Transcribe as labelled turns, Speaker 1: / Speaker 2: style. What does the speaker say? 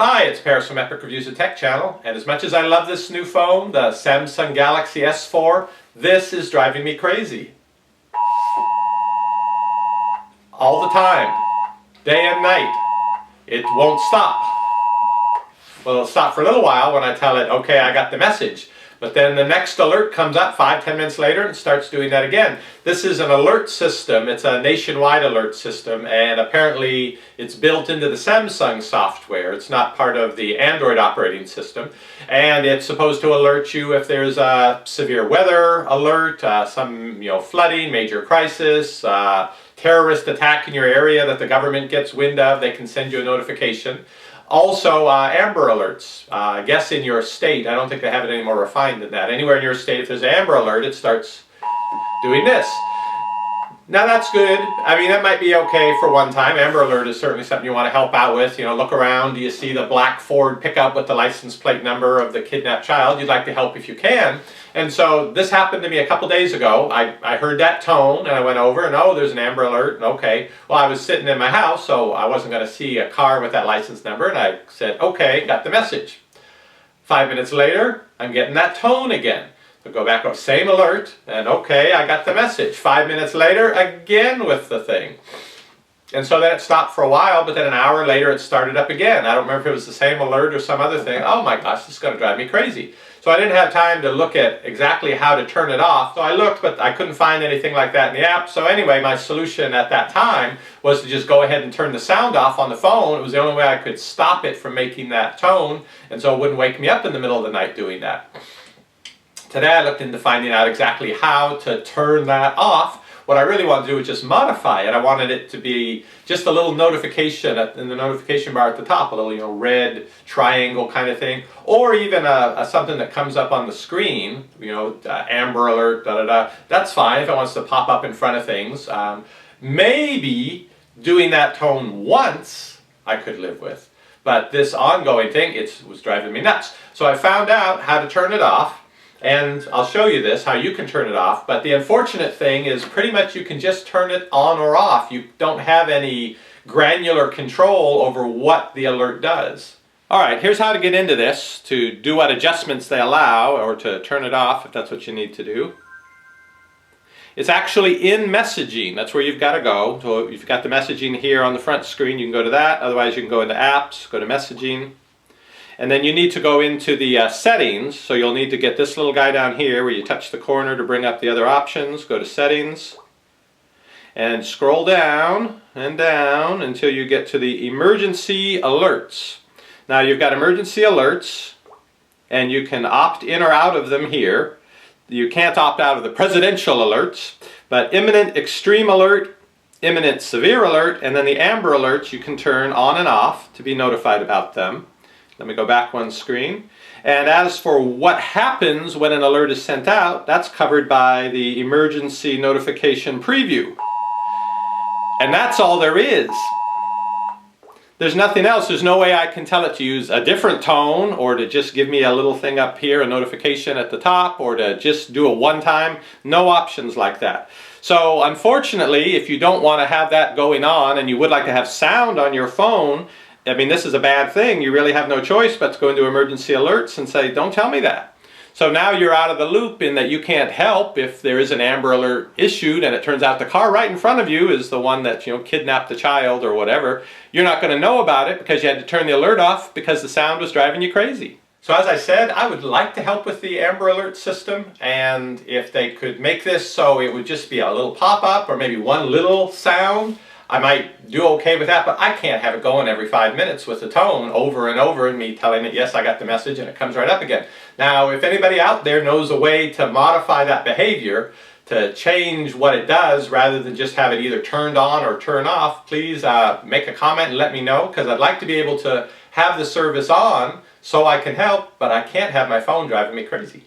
Speaker 1: Hi, it's Paris from Epic Reviews of Tech channel, and as much as I love this new phone, the Samsung Galaxy S4, this is driving me crazy. All the time, day and night. It won't stop. Well, it'll stop for a little while when I tell it, okay, I got the message. But then the next alert comes up 5-10 minutes later and starts doing that again. This is an alert system. It's a nationwide alert system, and apparently it's built into the Samsung software. It's not part of the Android operating system. And it's supposed to alert you if there's a severe weather alert, some flooding, major crisis, terrorist attack in your area that the government gets wind of. They can send you a notification. Also, Amber Alerts. I guess in your state, I don't think they have it any more refined than that. Anywhere in your state, if there's an Amber Alert, it starts doing this. Now that's good. I mean, that might be okay for one time. Amber Alert is certainly something you want to help out with. Look around. Do you see the black Ford pickup with the license plate number of the kidnapped child? You'd like to help if you can. And so this happened to me a couple days ago. I heard that tone and I went over and oh, there's an Amber Alert. And okay, well, I was sitting in my house, so I wasn't going to see a car with that license number. And I said, okay, got the message. 5 minutes later, I'm getting that tone again. So go back, same alert, and okay, I got the message. 5 minutes later, again with the thing. And so then it stopped for a while, but then an hour later it started up again. I don't remember if it was the same alert or some other thing. Oh my gosh, this is going to drive me crazy. So I didn't have time to look at exactly how to turn it off. So I looked, but I couldn't find anything like that in the app. So anyway, my solution at that time was to just go ahead and turn the sound off on the phone. It was the only way I could stop it from making that tone, and so it wouldn't wake me up in the middle of the night doing that. Today I looked into finding out exactly how to turn that off. What I really want to do is just modify it. I wanted it to be just a little notification in the notification bar at the top, a little red triangle kind of thing, or even something that comes up on the screen, Amber Alert, That's fine if it wants to pop up in front of things. Maybe doing that tone once I could live with, but this ongoing thing, it was driving me nuts. So I found out how to turn it off. And I'll show you this, how you can turn it off. But the unfortunate thing is pretty much you can just turn it on or off. You don't have any granular control over what the alert does. Alright, here's how to get into this, to do what adjustments they allow, or to turn it off if that's what you need to do. It's actually in messaging. That's where you've got to go. So if you've got the messaging here on the front screen, you can go to that. Otherwise you can go into apps, go to messaging. And then you need to go into the settings, so you'll need to get this little guy down here where you touch the corner to bring up the other options. Go to settings and scroll down and down until you get to the emergency alerts. Now you've got emergency alerts and you can opt in or out of them here. You can't opt out of the presidential alerts, but imminent extreme alert, imminent severe alert, and then the Amber Alerts you can turn on and off to be notified about them. Let me go back one screen. And as for what happens when an alert is sent out, that's covered by the emergency notification preview. And that's all there is. There's nothing else. There's no way I can tell it to use a different tone, or to just give me a little thing up here, a notification at the top, or to just do a one-time. No options like that. So unfortunately, if you don't want to have that going on and you would like to have sound on your phone, I mean, this is a bad thing. You really have no choice but to go into emergency alerts and say, don't tell me that. So now you're out of the loop in that you can't help if there is an Amber Alert issued and it turns out the car right in front of you is the one that, kidnapped the child or whatever. You're not going to know about it because you had to turn the alert off because the sound was driving you crazy. So as I said, I would like to help with the Amber Alert system, and if they could make this so it would just be a little pop-up or maybe one little sound, I might do okay with that, but I can't have it going every 5 minutes with the tone over and over and me telling it, yes, I got the message, and it comes right up again. Now, if anybody out there knows a way to modify that behavior, to change what it does rather than just have it either turned on or turn off, please make a comment and let me know, because I'd like to be able to have the service on so I can help, but I can't have my phone driving me crazy.